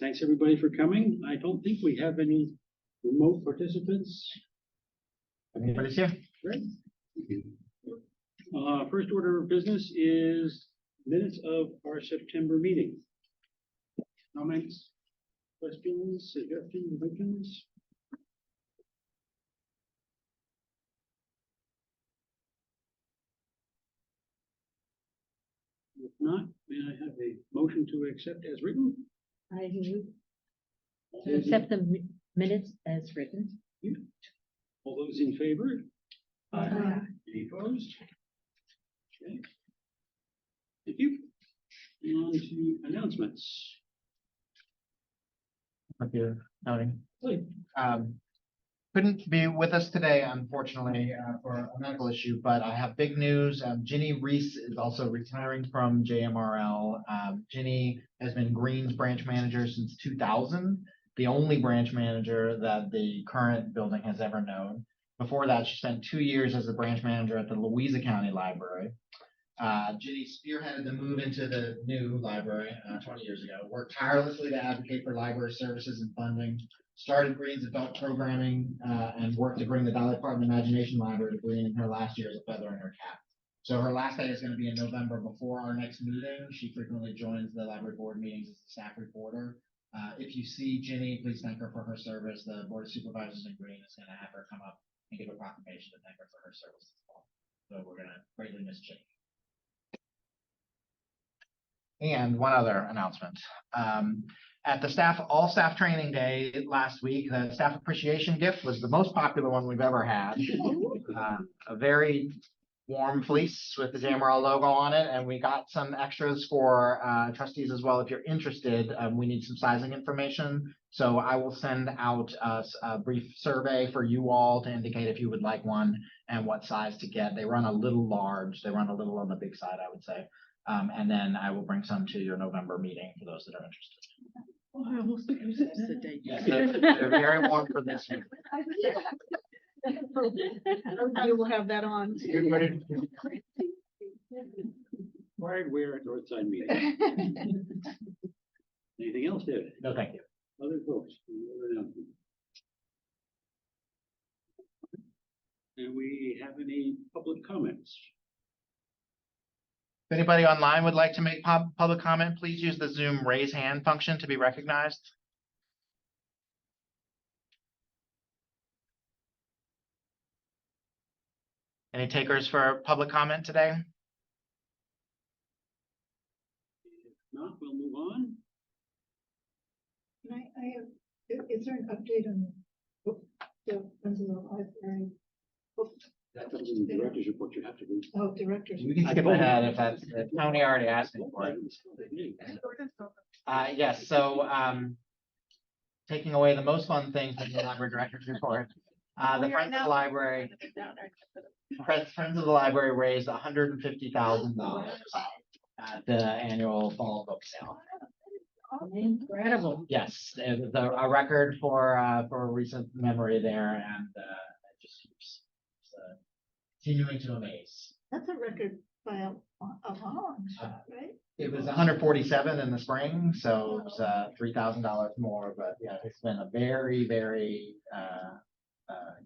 Thanks everybody for coming. I don't think we have any remote participants. Everybody's here. Great. First order of business is minutes of our September meeting. Comments, questions, suggestions, revisions? If not, may I have a motion to accept as written? I move to accept the minutes as written. All those in favor? Aye. Any opposed? Okay. Thank you. On to announcements. Thank you, Tony. Please. Couldn't be with us today, unfortunately, for a medical issue, but I have big news. Ginny Reese is also retiring from JMRL. Ginny has been Green's branch manager since 2000, the only branch manager that the current building has ever known. Before that, she spent 2 years as the branch manager at the Louisa County Library. Ginny spearheaded the move into the new library 20 years ago, worked tirelessly to advocate for library services and funding, started Green's adult programming, and worked to bring the Dolly Parton Imagination Library to Green in her last year as a feather in her cap. So her last day is going to be in November before our next meeting. She frequently joins the library board meetings as a staff reporter. If you see Ginny, please thank her for her service. The Board of Supervisors in Green is going to have her come up and give a proclamation to thank her for her service as well. So we're going to greatly miss Ginny. And one other announcement. At the all staff training day last week, the staff appreciation gift was the most popular one we've ever had. A very warm fleece with the JMRL logo on it, and we got some extras for trustees as well. If you're interested, we need some sizing information. So I will send out a brief survey for you all to indicate if you would like one and what size to get. They run a little large. They run a little on the big side, I would say. And then I will bring some to your November meeting for those that are interested. Oh, I almost think it was the date. Yes, they're very warm for this year. You will have that on. Required wear at Northside meeting. Anything else, David? No, thank you. Other folks? And we have any public comments? If anybody online would like to make public comment, please use the Zoom raise hand function to be recognized. Any takers for public comment today? If not, we'll move on. Is there an update on the Friends of the Library? That comes in the director's report. You have to read. Oh, directors. We can skip ahead if Tony already asked me for it. Yes, so taking away the most fun things from the library director's report. The Friends of the Library raised $150,000 at the annual fall book sale. Incredible. Yes, it was a record for recent memory there, and it just keeps continuing to amaze. That's a record by a long shot, right? It was 147 in the spring, so it was $3,000 more. But yeah, it's been a very, very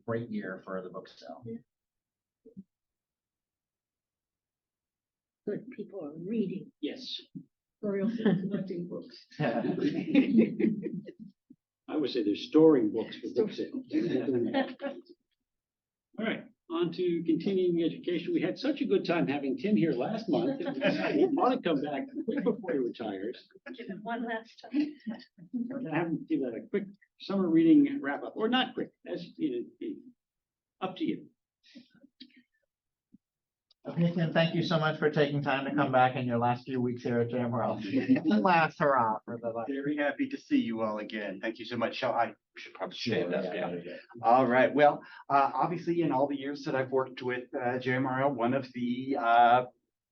great year for the book sale. Yeah. Good people are reading. Yes. Or else collecting books. I would say they're storing books for book sale. All right, on to continuing education. We had such a good time having Tim here last month. We want to come back quick before he retires. Give it one last time. We're gonna have him give that a quick summer reading wrap up, or not quick, as you know, up to you. Okay, Tim, thank you so much for taking time to come back in your last few weeks here at JMRL. One last hurrah for the life. Very happy to see you all again. Thank you so much. I should probably stand up. Yeah. Yeah. All right. Well, obviously, in all the years that I've worked with JMRL, one of the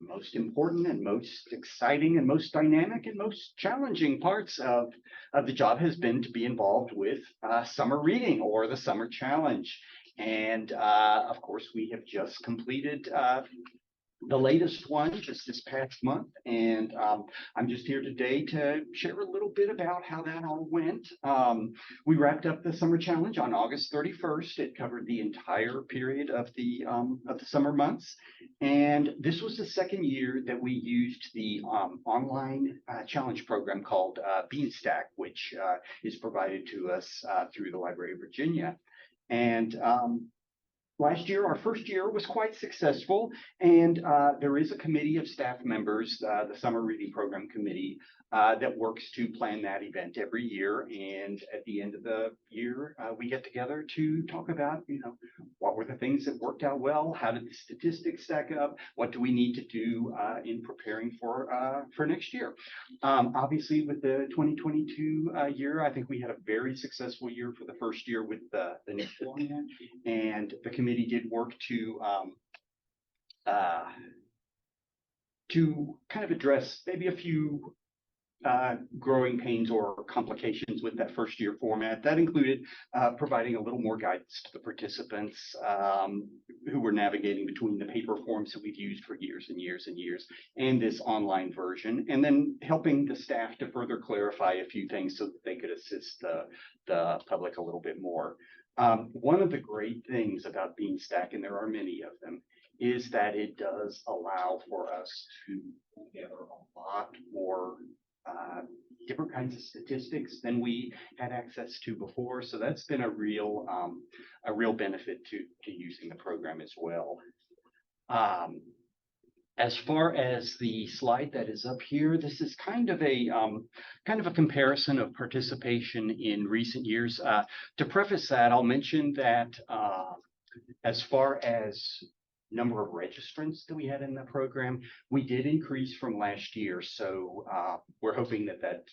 most important and most exciting and most dynamic and most challenging parts of the job has been to be involved with summer reading or the summer challenge. And of course, we have just completed the latest one just this past month, and I'm just here today to share a little bit about how that all went. We wrapped up the summer challenge on August 31st. It covered the entire period of the summer months, and this was the second year that we used the online challenge program called Beanstack, which is provided to us through the Library of Virginia. And last year, our first year, was quite successful, and there is a committee of staff members, the Summer Reading Program Committee, that works to plan that event every year. And at the end of the year, we get together to talk about, what were the things that worked out well? How did the statistics stack up? What do we need to do in preparing for next year? Obviously, with the 2022 year, I think we had a very successful year for the first year with the new format, and the committee did work to kind of address maybe a few growing pains or complications with that first year format. That included providing a little more guidance to the participants who were navigating between the paper forms that we've used for years and years and years and this online version, and then helping the staff to further clarify a few things so that they could assist the public a little bit more. One of the great things about Beanstack, and there are many of them, is that it does allow for us to pull together a lot more different kinds of statistics than we had access to before. So that's been a real benefit to using the program as well. As far as the slide that is up here, this is kind of a comparison of participation in recent years. To preface that, I'll mention that as far as number of registrants that we had in the program, we did increase from last year. So we're hoping that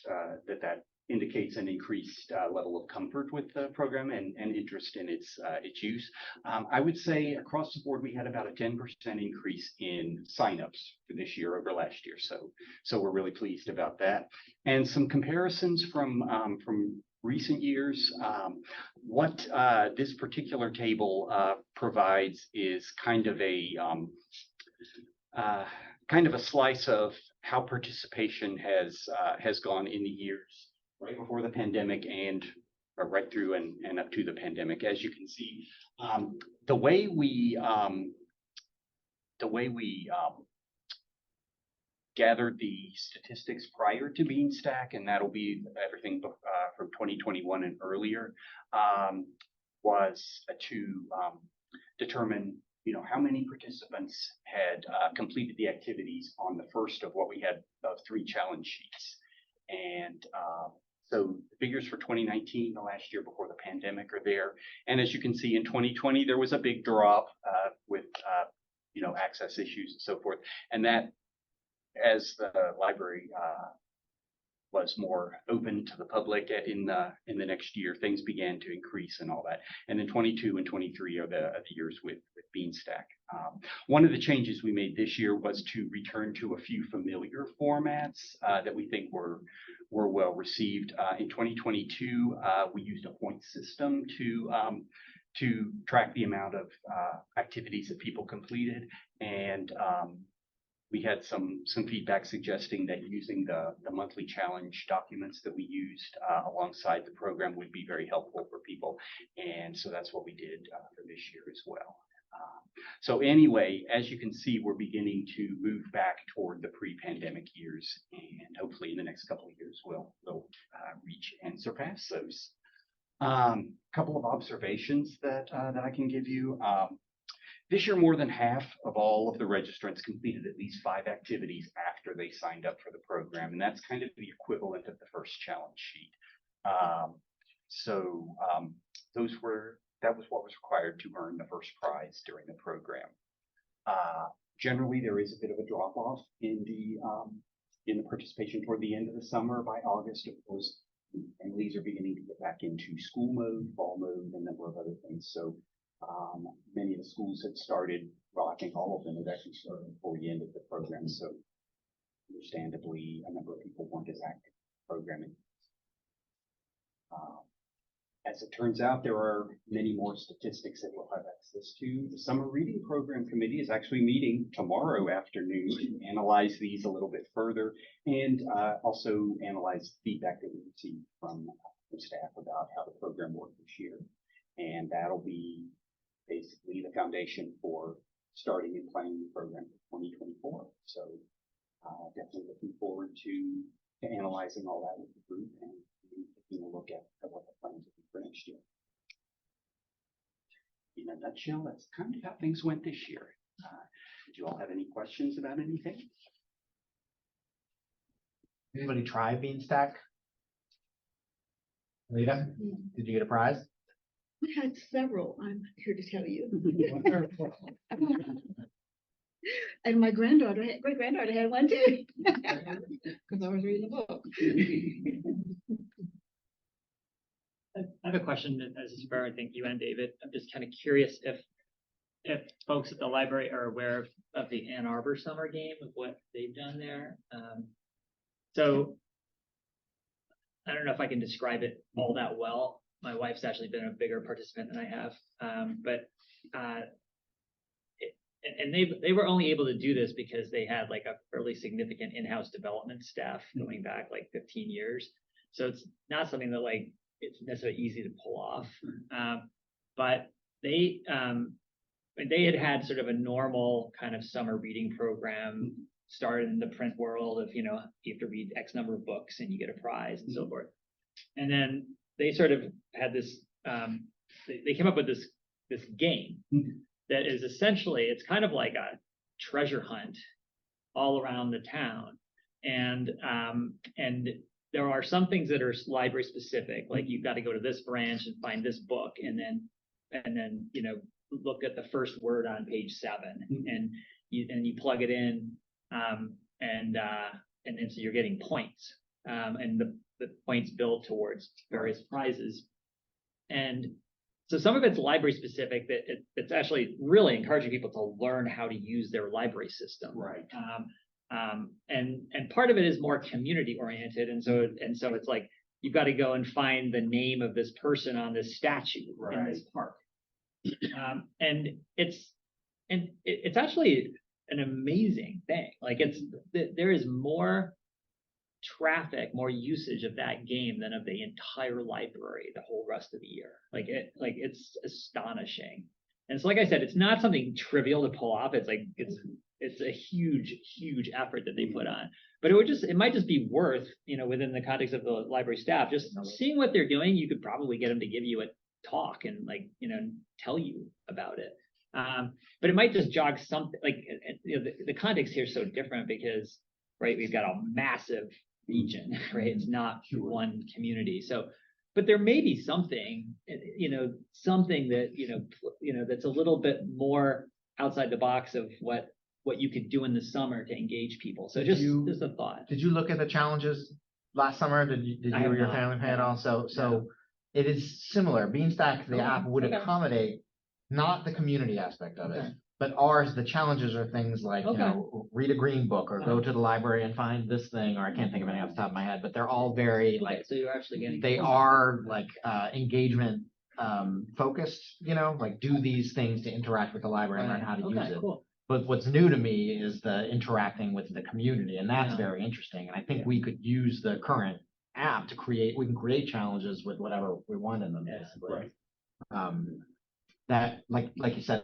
indicates an increased level of comfort with the program and interest in its use. I would say across the board, we had about a 10% increase in signups for this year over last year. So we're really pleased about that. And some comparisons from recent years. What this particular table provides is kind of a slice of how participation has gone in the years right before the pandemic and right through and up to the pandemic. As you can see, the way we gathered the statistics prior to Beanstack, and that'll be everything from 2021 and earlier, was to determine, how many participants had completed the activities on the first of what we had of 3 challenge sheets. And so the figures for 2019, the last year before the pandemic, are there. And as you can see, in 2020, there was a big drop with access issues and so forth. And that, as the library was more open to the public in the next year, things began to increase and all that. And then 22 and 23 are the years with Beanstack. One of the changes we made this year was to return to a few familiar formats that we think were well received. In 2022, we used a point system to track the amount of activities that people completed, and we had some feedback suggesting that using the monthly challenge documents that we used alongside the program would be very helpful for people. And so that's what we did for this year as well. So anyway, as you can see, we're beginning to move back toward the pre-pandemic years, and hopefully in the next couple of years, we'll reach and surpass those. Couple of observations that I can give you. This year, more than half of all of the registrants completed at least 5 activities after they signed up for the program, and that's kind of the equivalent of the first challenge sheet. That was what was required to earn the first prize during the program. Generally, there is a bit of a drop-off in the participation toward the end of the summer. By August, of course, families are beginning to get back into school mode, fall mode, and a number of other things. So many of the schools had started, well, I think all of them had actually started before the end of the program. So understandably, a number of people weren't as active in programming. As it turns out, there are many more statistics that we'll have access to. The Summer Reading Program Committee is actually meeting tomorrow afternoon to analyze these a little bit further and also analyze feedback that we received from staff about how the program worked this year. And that'll be basically the foundation for starting and planning the program for 2024. So definitely looking forward to analyzing all that with the group and taking a look at what the plans will be for next year. In a nutshell, that's kind of how things went this year. Did you all have any questions about anything? Anybody try Beanstack? Rita, did you get a prize? I had several, I'm here to tell you. And my great granddaughter had one too. Because I was reading the book. I have a question that as is for, I think you and David. I'm just kind of curious if folks at the library are aware of the Ann Arbor summer game, of what they've done there. So I don't know if I can describe it all that well. My wife's actually been a bigger participant than I have, and they were only able to do this because they had like a fairly significant in-house development staff going back like 15 years. So it's not something that like it's necessarily easy to pull off. But they had sort of a normal kind of summer reading program started in the print world of, you have to read X number of books and you get a prize and so forth. And then they sort of had this, they came up with this game that is essentially, it's kind of like a treasure hunt all around the town. And there are some things that are library specific, like you've got to go to this branch and find this book, and then look at the first word on page 7, and you plug it in, and then so you're getting points, and the points build towards various prizes. And so some of it's library specific that it's actually really encouraging people to learn how to use their library system. Right. And part of it is more community oriented. And so it's like, you've got to go and find the name of this person on this statue in this park. And it's actually an amazing thing. Like there is more traffic, more usage of that game than of the entire library the whole rest of the year. It's astonishing. And so, like I said, it's not something trivial to pull off. It's like it's a huge effort that they put on. But it might just be worth, within the context of the library staff, just seeing what they're doing. You could probably get them to give you a talk and tell you about it. But it might just jog something. The context here is so different because, right, we've got a massive region, right? It's not one community. So, but there may be something, something that, that's a little bit more outside the box of what you could do in the summer to engage people. So just a thought. Did you look at the challenges last summer? Did you or your family pay at all? So it is similar. Beanstack, the app would accommodate not the community aspect of it, but the challenges are things like, read a green book or go to the library and find this thing, or I can't think of any off the top of my head, but they're all very so you're actually getting, they are engagement focused, do these things to interact with the library and learn how to use it. Cool. But what's new to me is the interacting with the community, and that's very interesting. And I think we could use the current app to we can create challenges with whatever we want in them, basically. Right. That, like you said,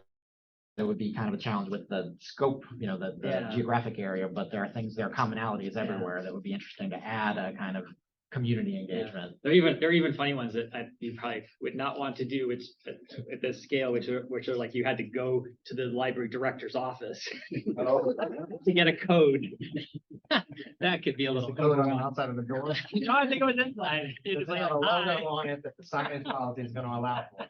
there would be kind of a challenge with the scope, the geographic area, but there are commonalities everywhere that would be interesting to add a kind of community engagement. There are even funny ones that you probably would not want to do, which at this scale, which are like you had to go to the library director's office to get a code. That could be a little code on outside of the door. No, I think it was inside. It's like a logo on it that the science policy is going to allow for.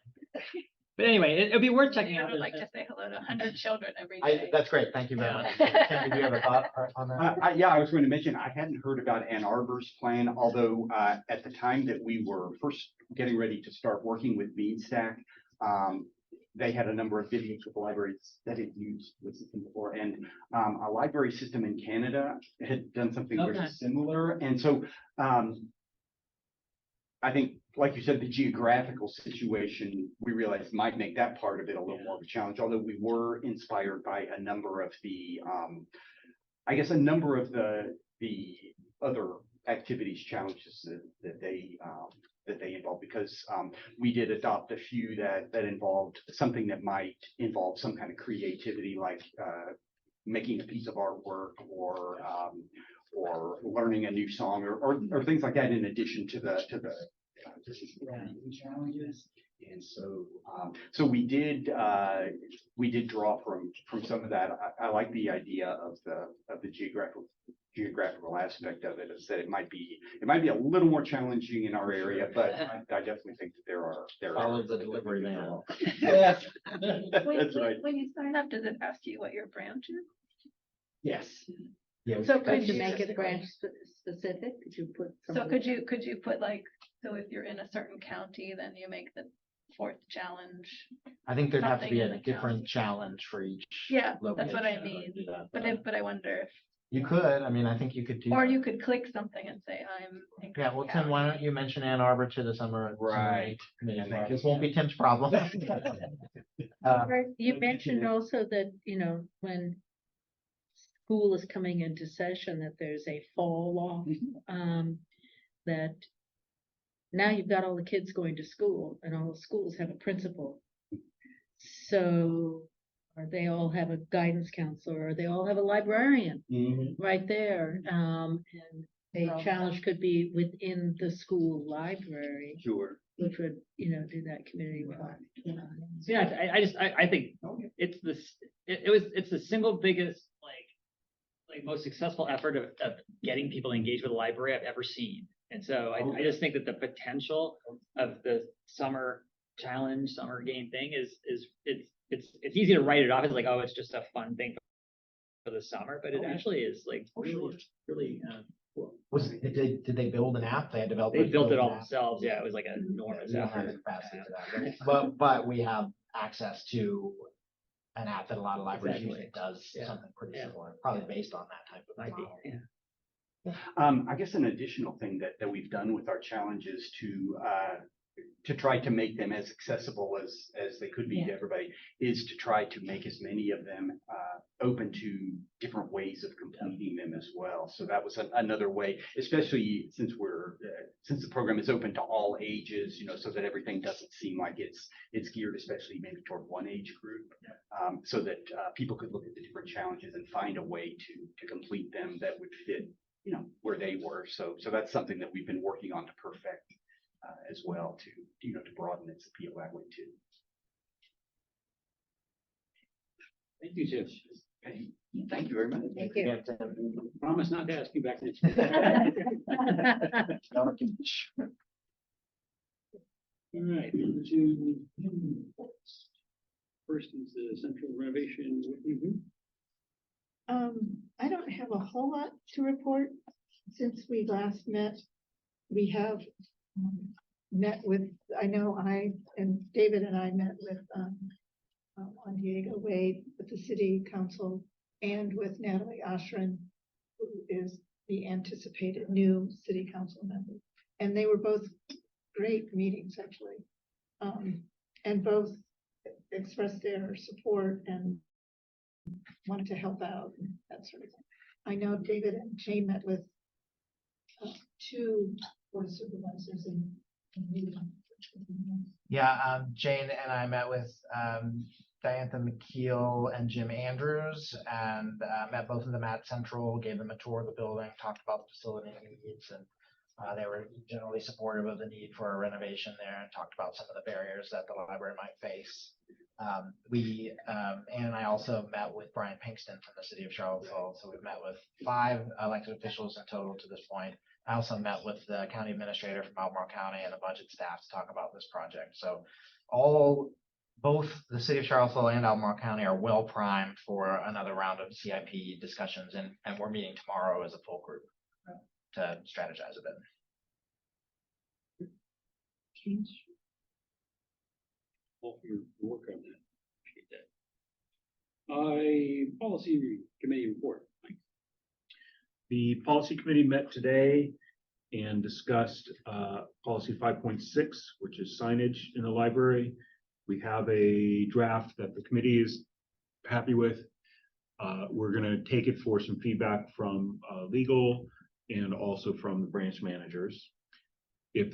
But anyway, it'd be worth checking out. I would like to say hello to 100 children every day. That's great. Thank you very much. Ken, did you have a thought on that? I was going to mention, I hadn't heard about Ann Arbor's plan, although at the time that we were first getting ready to start working with Beanstack, they had a number of videos with libraries that had used the system before, and a library system in Canada had done something very similar. And so I think, like you said, the geographical situation, we realized might make that part of it a little more of a challenge, although we were inspired by a number of the, I guess, a number of the other activities, challenges that they involve, because we did adopt a few that involved something that might involve some kind of creativity, like making a piece of artwork or learning a new song or things like that, in addition to the reading challenges. And so we did draw from some of that. I like the idea of the geographical aspect of it, is that it might be a little more challenging in our area, but I definitely think that there are Follow the delivery man. Yes, When- that's right. When you sign up, does it ask you what your branch is? Yes. Yeah, So Could could you you make it branch specific? Could you put? So something- could you put like, so if you're in a certain county, then you make the fourth challenge? I think there'd have to be Something in a the different county. challenge for each. Yeah, that's what I location mean. to do that, But I wonder if, you could, I mean, I think you could do. or that. you could click something and say, I'm. in Yeah, well, Tim, why don't you mention Ann Arbor to the summer? Right. Meeting? This won't be Tim's problem. You mentioned also that, when school is coming into session, that there's a fall law, that now you've got all the kids going to school and all the schools have a principal. So, or they all have a guidance counselor, or they all have a librarian right there. And a challenge could be within the school library, Sure. which would, do that community well. Yeah, I think it's it's the single biggest, like most successful effort of getting people engaged with the library I've ever seen. And so I just think that the potential of the summer challenge, summer game thing it's easy to write it off as like, oh, it's just a fun thing for the summer, but it actually is like really cool. Did they build an app? They had developed. They built it all themselves. Yeah, it was like an Yeah, enormous we don't have the effort. capacity for that, but we have access to an app that a lot of libraries use Exactly. that does Yeah. something pretty Yeah. similar, probably based on that type of Might be, model. yeah. I guess an additional thing that we've done with our challenges to try to make them as accessible as they could be to everybody is to try to make as many of them open to different ways of completing them as well. So that was another way, especially since since the program is open to all ages, so that everything doesn't seem like it's geared especially maybe toward one age group, so that people could look at the different challenges and find a way to complete them that would fit where they were. So that's something that we've been working on to perfect as well, to broaden its appeal that way too. Thank you, Jeff. Okay. Thank you very much. Thank you. Promise not to ask you back next. All right, on to first is the central renovation. I don't have a whole lot to report since we last met. We have met with, I know David and I met with Juan Diego Wade with the city council and with Natalie Oshrin, who is the anticipated new city council member. And they were both great meetings, actually. And both expressed their support and wanted to help out and that sort of thing. I know David and Jay met with two board of supervisors and Yeah, Jane and I met with Diantha McKeel and Jim Andrews, and met both of them at Central, gave them a tour of the building, talked about the facility needs, and they were generally supportive of the need for a renovation there, and talked about some of the barriers that the library might face. Ann and I also met with Brian Pinkston from the city of Charlottesville, so we've met with 5 elected officials in total to this point. I also met with the county administrator from Albemarle County and the budget staff to talk about this project. So both the city of Charlottesville and Albemarle County are well primed for another round of CIP discussions, and we're meeting tomorrow as a full group to strategize a bit. All for your work on that. Appreciate that. Policy committee report. Mike. The policy committee met today. and discussed policy 5.6, which is signage in the library. We have a draft that the committee is happy with. We're going to take it for some feedback from legal and also from the branch managers. If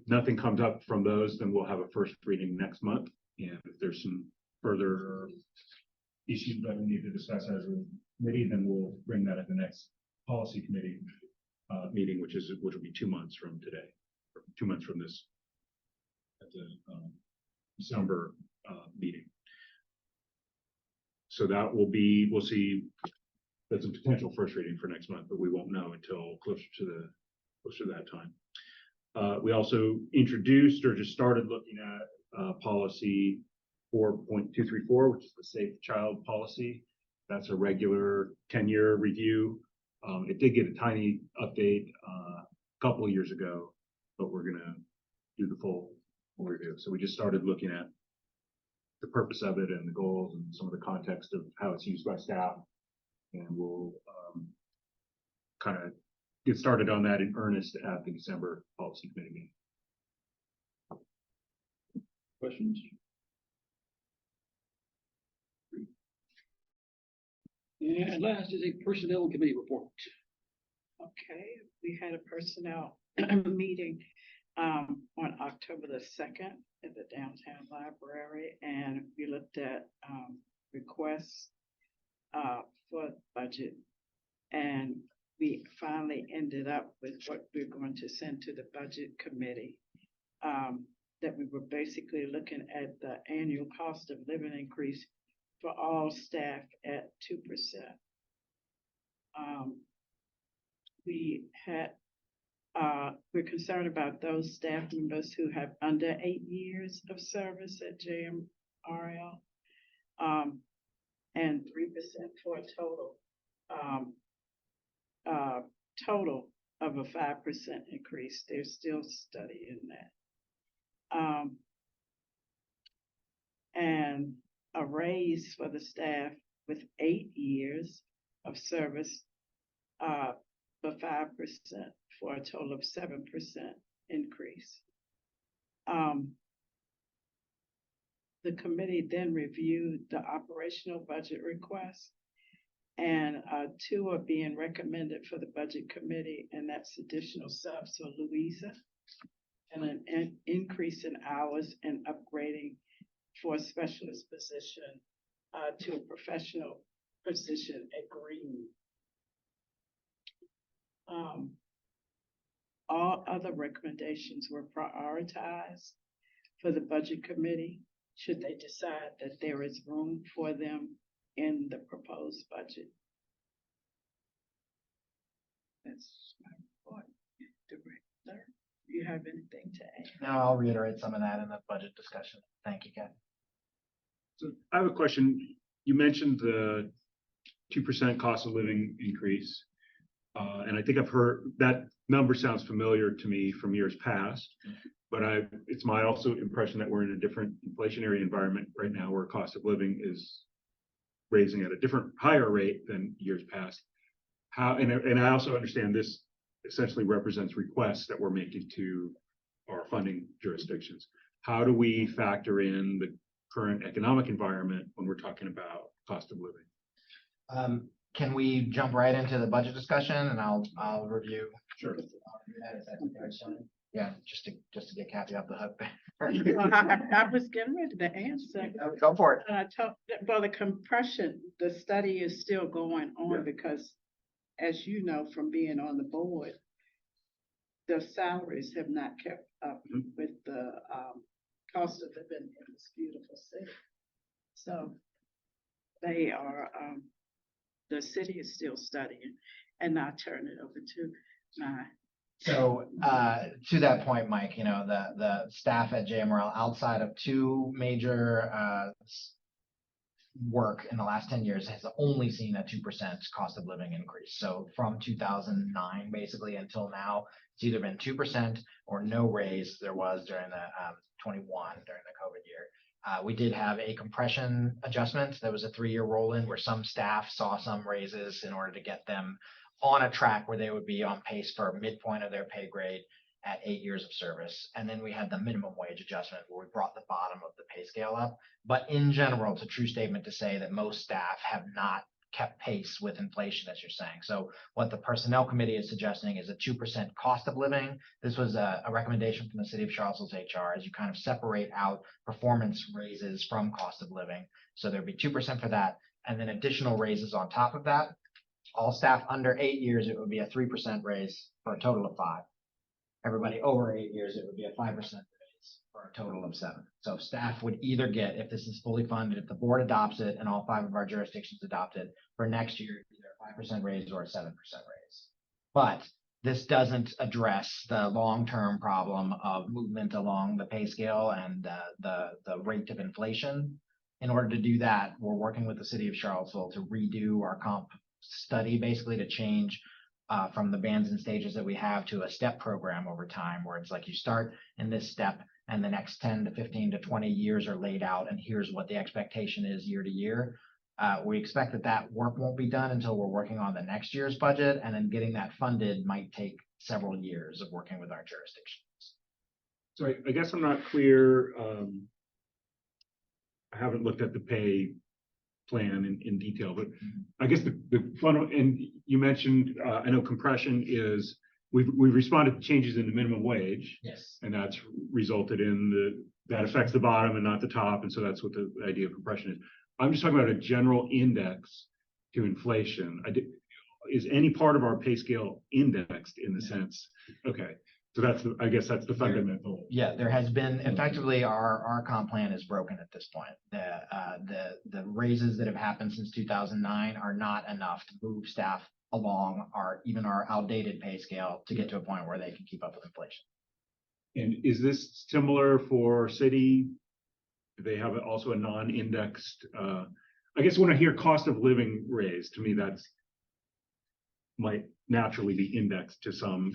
nothing comes up from those, then we'll have a first reading next month. And if there's some further issues that we need to discuss as a committee, then we'll bring that at the next policy committee meeting, which will be 2 months from today, or 2 months from this at the December meeting. So that will be, we'll see, that's a potential first reading for next month, but we won't know until closer to that time. We also introduced or just started looking at policy 4.234, which is the Safe Child Policy. That's a regular 10-year review. It did get a tiny update a couple of years ago, but we're going to do the full review. So we just started looking at the purpose of it and the goals and some of the context of how it's used by staff. And we'll kind of get started on that in earnest at the December policy committee meeting. Questions? And last is a personnel committee report. Okay, we had a personnel meeting on October the 2nd at the downtown library, and we looked at requests for budget, and we finally ended up with what we're going to send to the budget committee. That we were basically looking at the annual cost of living increase for all staff at 2%. We're concerned about those staff members who have under 8 years of service at JMRL, and 3% for a total of a 5% increase. They're still studying that. And a raise for the staff with 8 years of service for 5% for a total of 7% increase. The committee then reviewed the operational budget requests, and 2 are being recommended for the budget committee, and that's additional subs for Louisa and an increase in hours and upgrading for a specialist position to a professional position at Green. All other recommendations were prioritized for the budget committee should they decide that there is room for them in the proposed budget. That's my report. Director, do you have anything to add? No, I'll reiterate some of that in the budget discussion. Thank you, Ken. So I have a question. You mentioned the 2% cost of living increase. And I think I've heard that number sounds familiar to me from years past, but it's my also impression that we're in a different inflationary environment right now where cost of living is raising at a different higher rate than years past. And I also understand this essentially represents requests that we're making to our funding jurisdictions. How do we factor in the current economic environment when we're talking about cost of living? Can we jump right into the budget discussion and I'll review? Sure. Yeah, just to get Kathy off the hook. I was getting ready to answer. Go for it. Well, the compression, the study is still going on because, as you know, from being on the board, the salaries have not kept up with the cost of living in this beautiful city. So they are, the city is still studying, and I'll turn it over to my. So to that point, Mike, you know, the staff at JMRL outside of 2 major work in the last 10 years has only seen a 2% cost of living increase. So from 2009 basically until now, it's either been 2% or no raise there was during the 21 during the COVID year. We did have a compression adjustment. That was a 3-year roll-in where some staff saw some raises in order to get them on a track where they would be on pace for midpoint of their pay grade at 8 years of service. And then we had the minimum wage adjustment where we brought the bottom of the pay scale up. But in general, it's a true statement to say that most staff have not kept pace with inflation, as you're saying. So what the personnel committee is suggesting is a 2% cost of living. This was a recommendation from the city of Charlottesville's HR as you kind of separate out performance raises from cost of living. So there'd be 2% for that, and then additional raises on top of that. All staff under 8 years, it would be a 3% raise for a total of 5. Everybody over 8 years, it would be a 5% raise for a total of 7. So staff would either get, if this is fully funded, if the board adopts it and all 5 of our jurisdictions adopt it, for next year, either a 5% raise or a 7% raise. But this doesn't address the long-term problem of movement along the pay scale and the rate of inflation. In order to do that, we're working with the city of Charlottesville to redo our comp study, basically to change from the bands and stages that we have to a step program over time, where it's like you start in this step and the next 10 to 15 to 20 years are laid out, and here's what the expectation is year to year. We expect that work won't be done until we're working on the next year's budget, and then getting that funded might take several years of working with our jurisdictions. So I guess I'm not clear. I haven't looked at the pay plan in detail, but I guess the funnel, and you mentioned, I know compression is, we've responded to changes in the minimum wage. Yes. And that's resulted in that affects the bottom and not the top. And so that's what the idea of compression is. I'm just talking about a general index to inflation. Is any part of our pay scale indexed in the sense? Okay. So I guess that's the fundamental. Yeah, there has been effectively our comp plan is broken at this point. The raises that have happened since 2009 are not enough to move staff along even our outdated pay scale to get to a point where they can keep up with inflation. And is this similar for city? Do they have also a non-indexed? I guess when I hear cost of living raise, to me that's might naturally be indexed to some,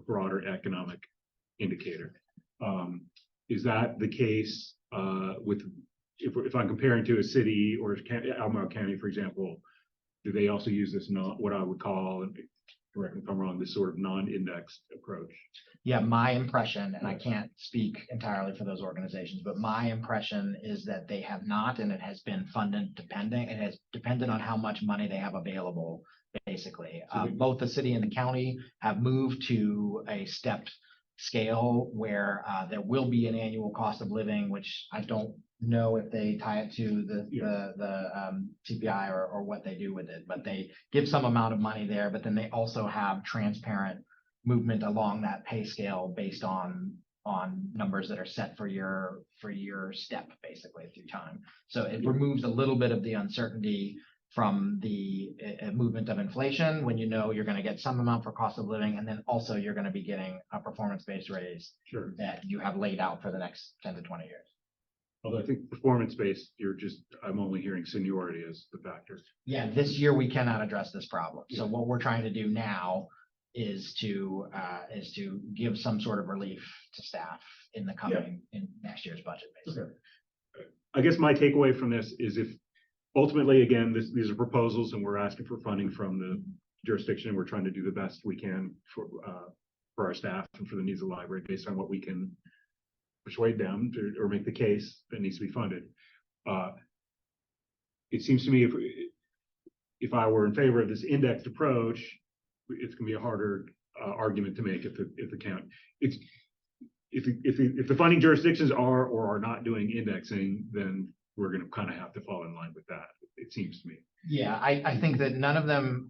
broader economic indicator. Is that the case if I'm comparing to a city or Albemarle County, for example? Do they also use this what I would call, and correct me if I'm wrong, this sort of non-indexed approach? Yeah, my impression, and I can't speak entirely for those organizations, but my impression is that they have not, and it has been funded depending. It has depended on how much money they have available. Basically, both the city and the county have moved to a stepped scale where there will be an annual cost of living, which I don't know if they tie it to the CPI or what they do with it, but they give some amount of money there. But then they also have transparent movement along that pay scale based on numbers that are set for your step basically through time. So it removes a little bit of the uncertainty from the movement of inflation when you're going to get some amount for cost of living, and then also you're going to be getting a performance-based raise that you have laid out for the next 10 to 20 years. Although I think performance-based, I'm only hearing seniority as the factor. Yeah, this year we cannot address this problem. So what we're trying to do now is to give some sort of relief to staff in next year's budget, basically. Okay. I guess my takeaway from this is if ultimately, again, these are proposals and we're asking for funding from the jurisdiction. We're trying to do the best we can for our staff and for the needs of the library based on what we can persuade them to, or make the case that needs to be funded. It seems to me if I were in favor of this indexed approach, it's going to be a harder argument to make if the count. If the funding jurisdictions are or are not doing indexing, then we're going to kind of have to fall in line with that, it seems to me. Yeah, I think that none of them,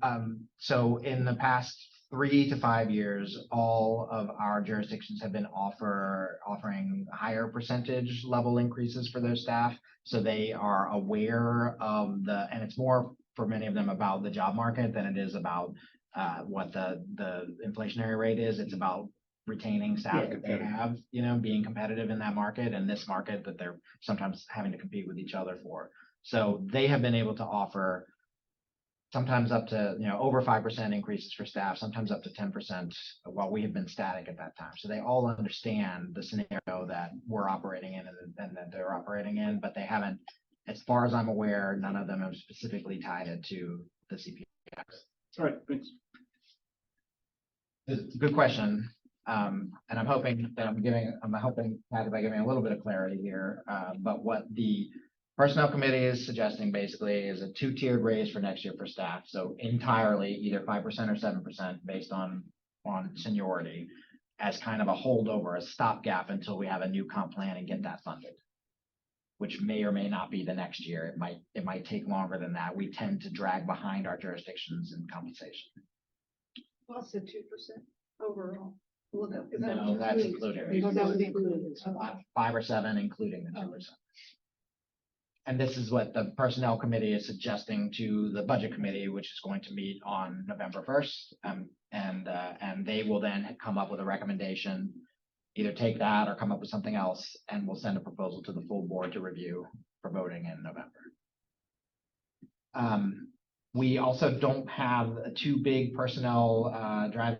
so in the past 3 to 5 years, all of our jurisdictions have been offering higher percentage level increases for their staff. So they are aware of and it's more for many of them about the job market than it is about what the inflationary rate is. It's about retaining staff that they have, being competitive in that market and this market that they're sometimes having to compete with each other for. So they have been able to offer sometimes up to, over 5% increases for staff, sometimes up to 10%, while we have been static at that time. So they all understand the scenario that we're operating in and that they're operating in, but they haven't, as far as I'm aware, none of them have specifically tied it to the CPI. All right, thanks. It's a good question. And I'm hoping Patty, by giving a little bit of clarity here, but what the Personnel Committee is suggesting basically is a two-tiered raise for next year for staff. So entirely either 5% or 7% based on seniority as kind of a holdover, a stopgap until we have a new comp plan and get that funded, which may or may not be the next year. It might take longer than that. We tend to drag behind our jurisdictions in compensation. Also 2% overall. Well, no, No, that's included. Oh, that would include. 5 or 7, including the 2%. And this is what the Personnel Committee is suggesting to the Budget Committee, which is going to meet on November 1st. And they will then come up with a recommendation, either take that or come up with something else, and we'll send a proposal to the full board to review for voting in November. We also don't have two big personnel driving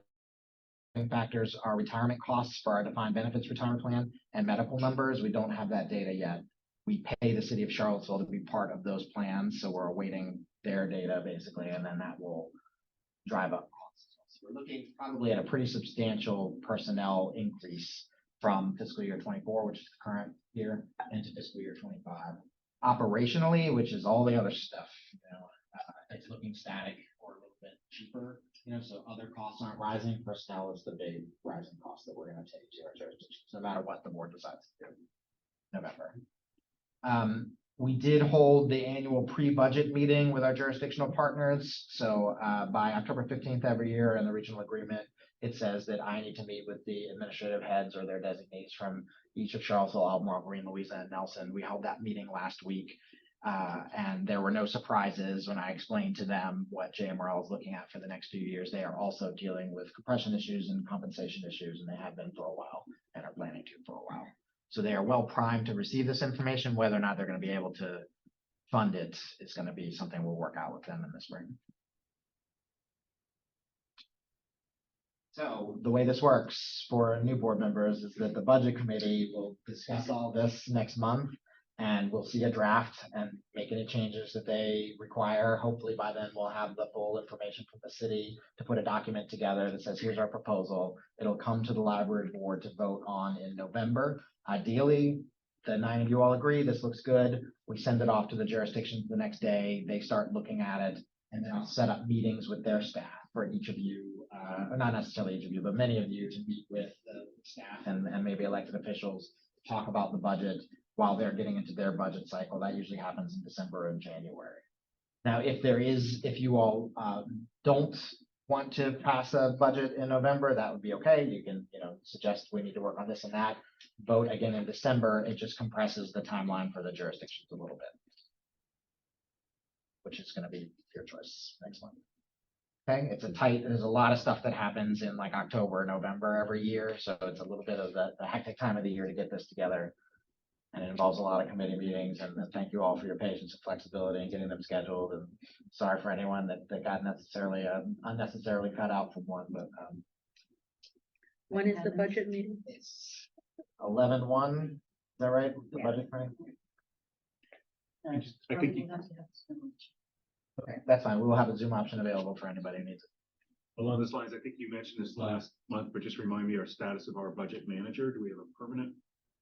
factors. Our retirement costs for our defined benefits retirement plan and medical numbers. We don't have that data yet. We pay the city of Charlottesville to be part of those plans, so we're awaiting their data basically, and then that will drive up costs. So we're looking probably at a pretty substantial personnel increase from fiscal year 24, which is the current year, into fiscal year 25. Operationally, which is all the other stuff, it's looking static or a little bit cheaper, so other costs aren't rising. Personnel is the big rising cost that we're going to take to our jurisdictions, no matter what the board decides to do in November. We did hold the annual pre-budget meeting with our jurisdictional partners. So by October 15th every year in the regional agreement, it says that I need to meet with the administrative heads or their designees from each of Charlottesville, Albemarle, Green, Louisa, and Nelson. We held that meeting last week. And there were no surprises when I explained to them what JMRL is looking at for the next few years. They are also dealing with compression issues and compensation issues, and they have been for a while and are planning to for a while. So they are well primed to receive this information. Whether or not they're going to be able to fund it is going to be something we'll work out with them in the spring. So the way this works for new board members is that the budget committee will discuss all this next month, and we'll see a draft and make any changes that they require. Hopefully by then we'll have the full information from the city to put a document together that says, here's our proposal. It'll come to the library board to vote on in November. Ideally, the 9 of you all agree, this looks good. We send it off to the jurisdictions the next day. They start looking at it, and then I'll set up meetings with their staff for each of you, or not necessarily each of you, but many of you to meet with the staff and maybe elected officials, talk about the budget while they're getting into their budget cycle. That usually happens in December and January. Now, if you all don't want to pass a budget in November, that would be okay. You can, suggest we need to work on this and that. Vote again in December. It just compresses the timeline for the jurisdictions a little bit, which is going to be your choice next month. Okay, there's a lot of stuff that happens in like October, November every year. So it's a little bit of the hectic time of the year to get this together. And it involves a lot of committee meetings, and thank you all for your patience and flexibility in getting them scheduled. And sorry for anyone that got unnecessarily cut out from one, but When is the budget meeting? it's 11/1. Is that right? The Yeah. budget frame? I think Okay, that's fine. We will have a Zoom option available for anybody who needs it. along those lines, I think you mentioned this last month, but just remind me our status of our budget manager. Do we have a permanent?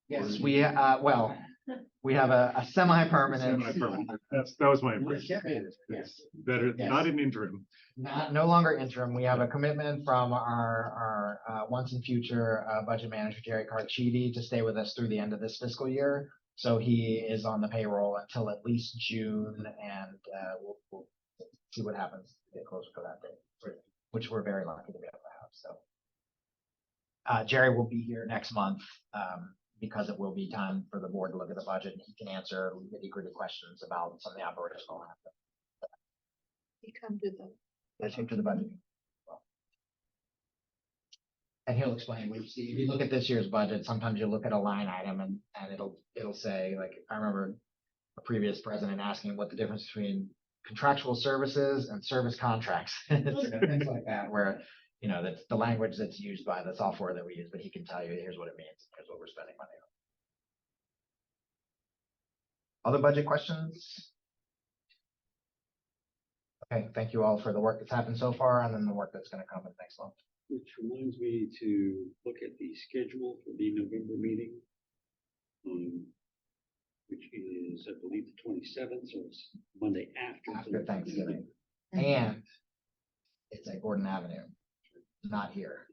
Yes, we have a semi-permanent. Semi-permanent. That was my impression. Yes. Better, Yes. not an interim. No longer interim. We have a commitment from our once and future budget manager, Jerry Carchidi, to stay with us through the end of this fiscal year. So he is on the payroll until at least June, and we'll see what happens to get closer to that date, which we're very lucky to be able to have. So Jerry will be here next month because it will be time for the board to look at the budget, and he can answer nitty-gritty questions about some of the operational aspects. You come to the. Let's get to the budget. And he'll explain, if you look at this year's budget, sometimes you look at a line item and it'll say, like, I remember a previous president asking what the difference between contractual services and service contracts. Things like that, where, that's the language that's used by the software that we use, but he can tell you, here's what it means, here's what we're spending money on. Other budget questions? Okay, thank you all for the work that's happened so far, and then the work that's gonna come in next month. Which reminds me to look at the schedule for the November meeting. Which is, I believe, the 27th, so it's Monday After Thanksgiving. And it's at Gordon Avenue, not here.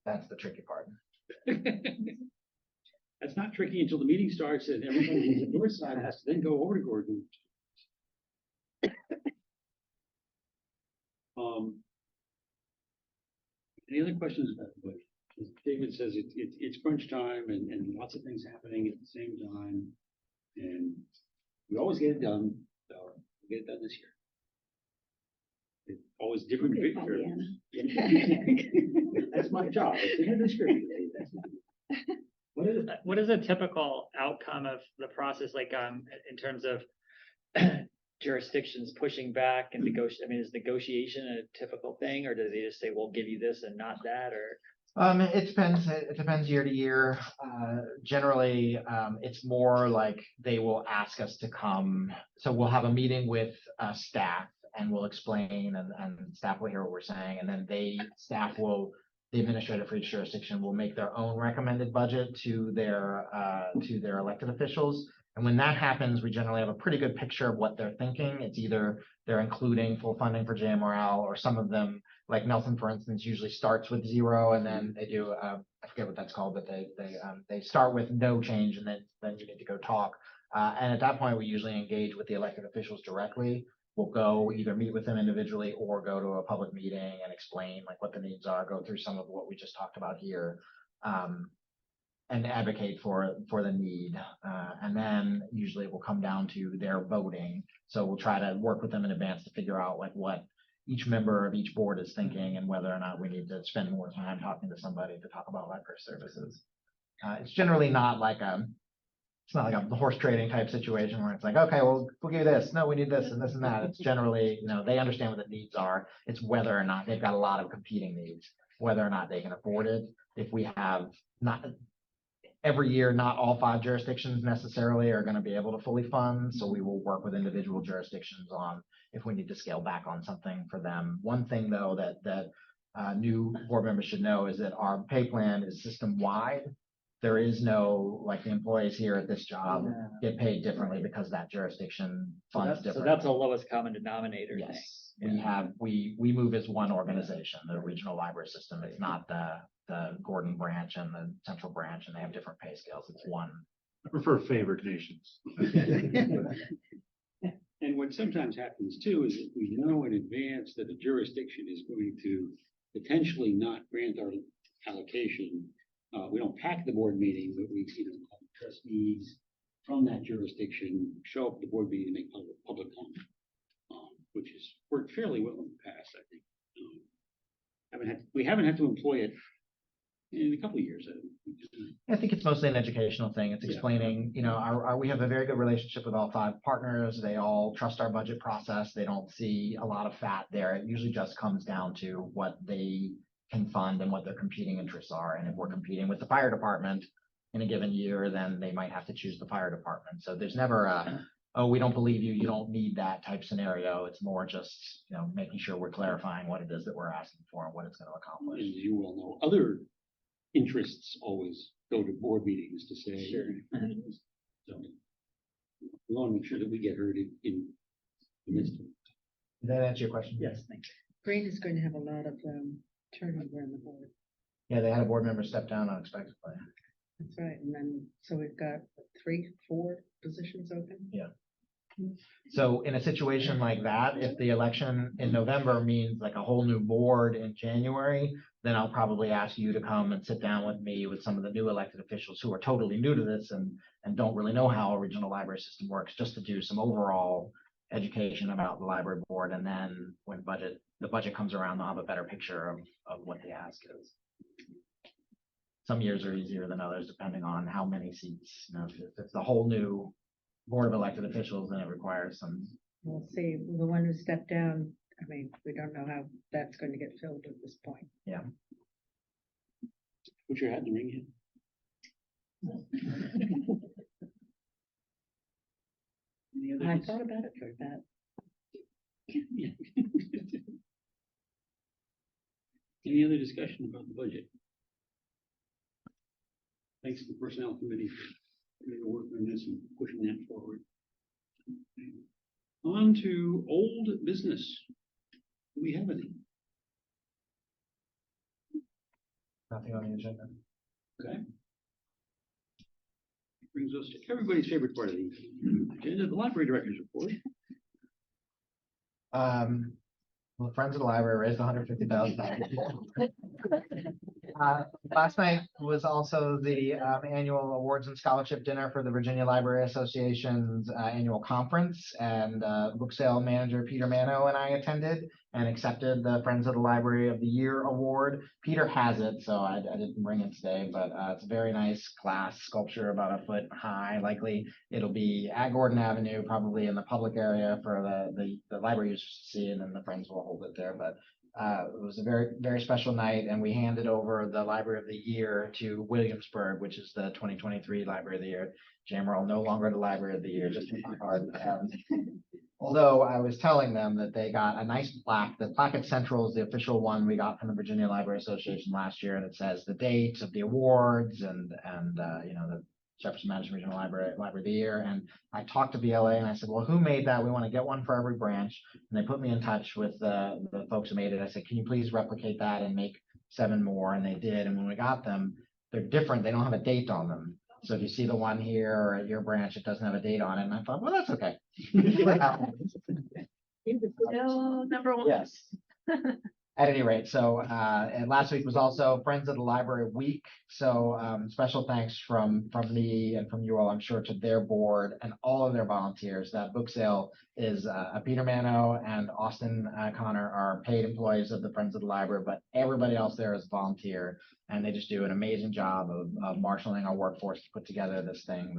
That's the tricky part. That's not tricky until the meeting starts and everybody on the north side has to then go over to Gordon. Any other questions about the budget? As David says, it's crunch time and lots of things happening at the same time. And we always get it done, so we'll get it done this year. It's always different. Okay, That's my job. It's in the description. That's not- What is a typical outcome of the process, like, in terms of jurisdictions pushing back and negotiate? I mean, is negotiation a typical thing, or do they just say, we'll give you this and not that, or? It depends. It depends year to year. Generally, it's more like they will ask us to come. So we'll have a meeting with staff and we'll explain, and staff will hear what we're saying, and then the administrator for each jurisdiction will make their own recommended budget to their elected officials. And when that happens, we generally have a pretty good picture of what they're thinking. It's either they're including full funding for JMRL, or some of them, like Nelson, for instance, usually starts with 0, and then they do, I forget what that's called, but they start with no change, and then you need to go talk. And at that point, we usually engage with the elected officials directly. We'll go either meet with them individually or go to a public meeting and explain like what the needs are, go through some of what we just talked about here. And advocate for the need. And then usually it will come down to their voting. So we'll try to work with them in advance to figure out like what each member of each board is thinking and whether or not we need to spend more time talking to somebody to talk about library services. It's generally not like it's not like a horse trading type situation where it's like, okay, well, we'll give you this. No, we need this and this and that. It's generally, they understand what the needs are. It's whether or not they've got a lot of competing needs, whether or not they can afford it. If we have not every year, not all 5 jurisdictions necessarily are going to be able to fully fund. So we will work with individual jurisdictions on if we need to scale back on something for them. One thing though that new board members should know is that our pay plan is system wide. There is no, like, the employees here at this job get paid differently because that jurisdiction funds So differently. that's a lowest common denominator thing. Yes, we move as one organization, the regional library system. It's not the Gordon branch and the central branch, and they have different pay scales. It's one. I prefer favored nations. And what sometimes happens too is that we know in advance that a jurisdiction is going to potentially not grant our allocation. We don't pack the board meeting, but we call trustees from that jurisdiction show up at the board meeting and make public comment, which has worked fairly well in the past, I think. We haven't had to employ it in a couple of years. I think it's mostly an educational thing. It's explaining, we have a very good relationship with all 5 partners. They all trust our budget process. They don't see a lot of fat there. It usually just comes down to what they can fund and what their competing interests are. And if we're competing with the fire department in a given year, then they might have to choose the fire department. So there's never oh, we don't believe you, you don't need that type scenario. It's more just, making sure we're clarifying what it is that we're asking for and what it's going to accomplish. As you well know, other interests always go to board meetings to say. Sure. So we want to make sure that we get heard in the midst of it. Did that answer your question? Yes, thank you. Green is going to have a lot of turnover on the board. Yeah, they had a board member step down unexpectedly. That's right. And then, so we've got 3, 4 positions open. Yeah. So in a situation like that, if the election in November means like a whole new board in January, then I'll probably ask you to come and sit down with me with some of the new elected officials who are totally new to this and don't really know how a regional library system works, just to do some overall education about the library board. And then when the budget comes around, they'll have a better picture of what the ask is. Some years are easier than others, depending on how many seats, if it's the whole new Board of Elected Officials, and it requires some. We'll see, the one who stepped down, I mean, we don't know how that's going to get filled at this point. Put your hat in the ring Any other I dis- thought about it for that. Yeah. Any other discussion about the budget? Thanks to the Personnel Committee for doing the work on this and pushing that forward. On to old business. Do we have any? Nothing on the agenda. Okay. Brings us to everybody's favorite part of the agenda, the library director's report. Well, Friends of the Library raised $150,000. Last night was also the annual awards and scholarship dinner for the Virginia Library Association's annual conference, and book sale manager Peter Mano and I attended and accepted the Friends of the Library of the Year award. Peter has it, so I didn't bring it today, but it's a very nice glass sculpture about a foot high. Likely it'll be at Gordon Avenue, probably in the public area for the library users to see, and then the Friends will hold it there. But it was a very, very special night, and we handed over the Library of the Year to Williamsburg, which is the 2023 Library of the Year. JMRL no longer the Library of the Year, just in my heart. Although I was telling them that they got a nice plaque. The plaque at Central is the official one we got from the Virginia Library Association last year, and it says the dates of the awards and the Jefferson Madison Regional Library of the Year. And I talked to BLA and I said, well, who made that? We want to get one for every branch. And they put me in touch with the folks who made it. I said, can you please replicate that and make 7 more? And they did. And when we got them, they're different. They don't have a date on them. So if you see the one here or at your branch, it doesn't have a date on it. And I thought, well, that's okay. Still number one. Yes. At any rate, so and last week was also Friends of the Library Week. So special thanks from me and from you all, I'm sure, to their board and all of their volunteers. That book sale is Peter Mano and Austin Connor are paid employees of the Friends of the Library, but everybody else there is volunteer, and they just do an amazing job of marshaling our workforce to put together this thing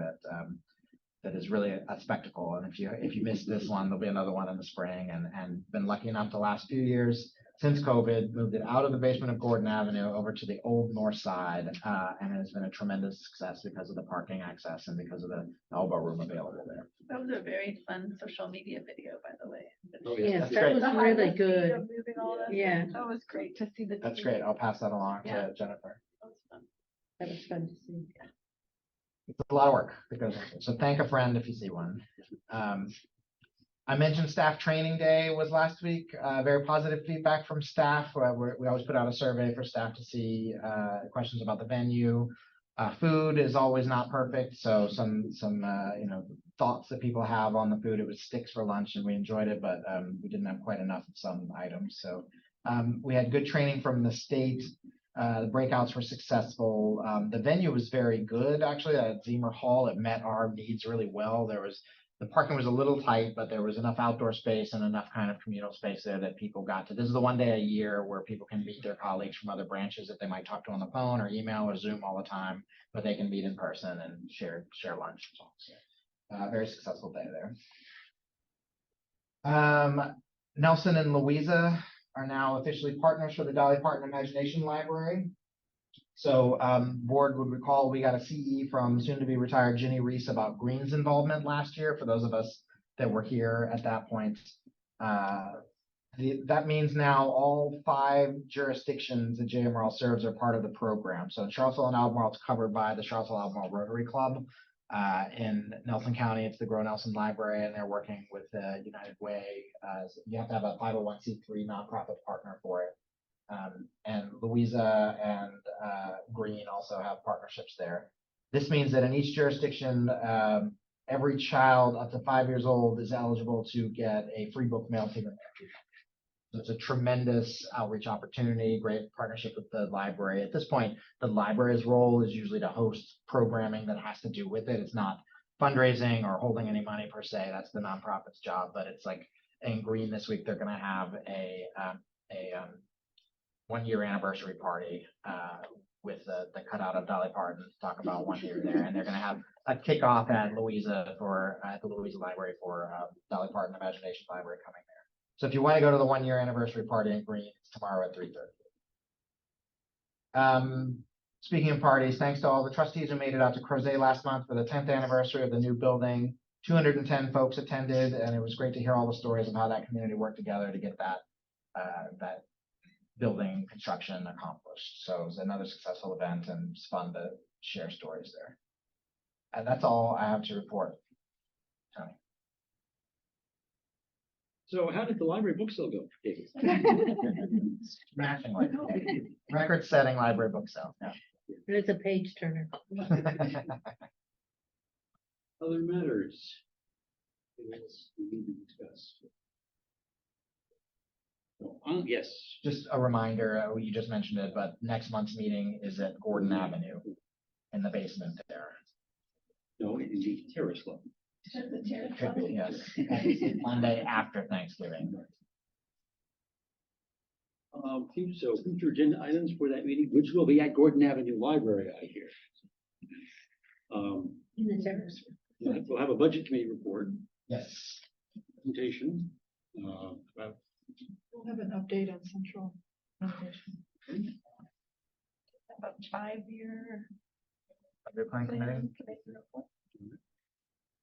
that is really a spectacle. And if you missed this one, there'll be another one in the spring, and been lucky enough the last few years since COVID, moved it out of the basement of Gordon Avenue over to the old north side, and it has been a tremendous success because of the parking access and because of the elbow room available there. That was a very fun social media video, by the way. Oh, Yes, that's that great. was really good. Moving all that. Yeah. That was great to see the. That's team. great. I'll pass that along Yeah. to Jennifer. That was fun. That was fun to see. It's a lot of work that goes into it. So thank a friend if you see one. I mentioned staff training day was last week. Very positive feedback from staff. We always put out a survey for staff to see questions about the venue. Food is always not perfect, so some thoughts that people have on the food. It was sticks for lunch, and we enjoyed it, but we didn't have quite enough of some items. So we had good training from the state. The breakouts were successful. The venue was very good, actually. At JMRL, it met our needs really well. The parking was a little tight, but there was enough outdoor space and enough kind of communal space there that people got to. This is the one day a year where people can meet their colleagues from other branches that they might talk to on the phone or email or Zoom all the time, but they can meet in person and share lunch. So, very successful day there. Nelson and Louisa are now officially partners for the Dolly Parton Imagination Library. So board would recall we got a CE from soon-to-be retired Ginny Reese about Green's involvement last year, for those of us that were here at that point. That means now all 5 jurisdictions that JMRL serves are part of the program. So in Charlottesville and Albemarle, it's covered by the Charlottesville Albemarle Rotary Club. In Nelson County, it's the Grow Nelson Library, and they're working with United Way. You have to have a 501c3 nonprofit partner for it. And Louisa and Green also have partnerships there. This means that in each jurisdiction, every child up to 5 years old is eligible to get a free book mailed to them. So it's a tremendous outreach opportunity, great partnership with the library. At this point, the library's role is usually to host programming that has to do with it. It's not fundraising or holding any money per se. That's the nonprofit's job. But it's like in Green this week, they're going to have a 1-year anniversary party with the cutout of Dolly Parton, to talk about 1 year there, and they're gonna have a kickoff at Louisa at the Louisa Library for Dolly Parton Imagination Library coming there. So if you want to go to the 1 year anniversary party in Green, it's tomorrow at 3:30. Speaking of parties, thanks to all the trustees who made it out to Crozet last month for the 10th anniversary of the new building. 210 folks attended, and it was great to hear all the stories of how that community worked together to get that building construction accomplished. So it was another successful event, and it's fun to share stories there. And that's all I have to report. Tony. So how did the library book sale go, David? Smashing record-setting library book sale. Yeah. It's a page turner. Other matters? Anything else we need to discuss? Yes. Just a reminder, you just mentioned it, but next month's meeting is at Gordon Avenue in the basement there. No, in the terrace level. Could be, yes. Monday after Thanksgiving. So future agenda items for that meeting, which will be at Gordon Avenue Library, I hear. In the terrace. We'll have a budget committee report, Yes. presentation, about We'll have an update on central. renovation. About 5-year. Library Planning Committee.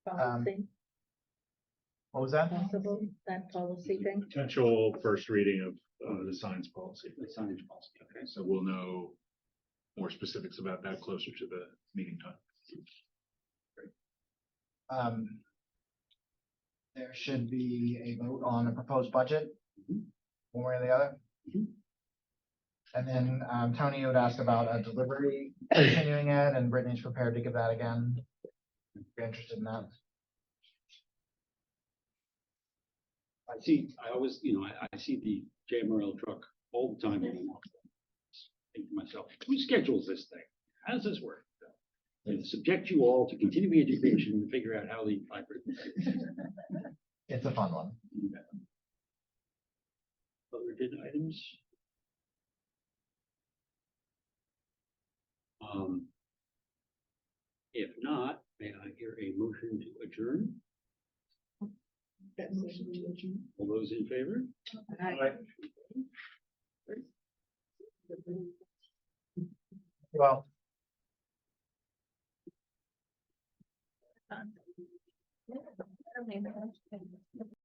Policy, What was that? possible, that policy thing. Potential first reading of the signs policy. the signage policy, okay? So we'll know more specifics about that closer to the meeting time. There should be a vote on a proposed budget, Mhm. one way or the other. Mhm. And then, Tony would ask about a delivery continuing ed, and Brittany's prepared to give that again. If you're interested in that. I always, I see the JMRL truck all the time. And I think to myself, who schedules this thing? How does this work? And subject you all to continuing education and figure out how the library. It's a fun one. Other agenda items? If not, may I hear a motion to adjourn? That motion to adjourn. All those in favor? Well. I don't even know.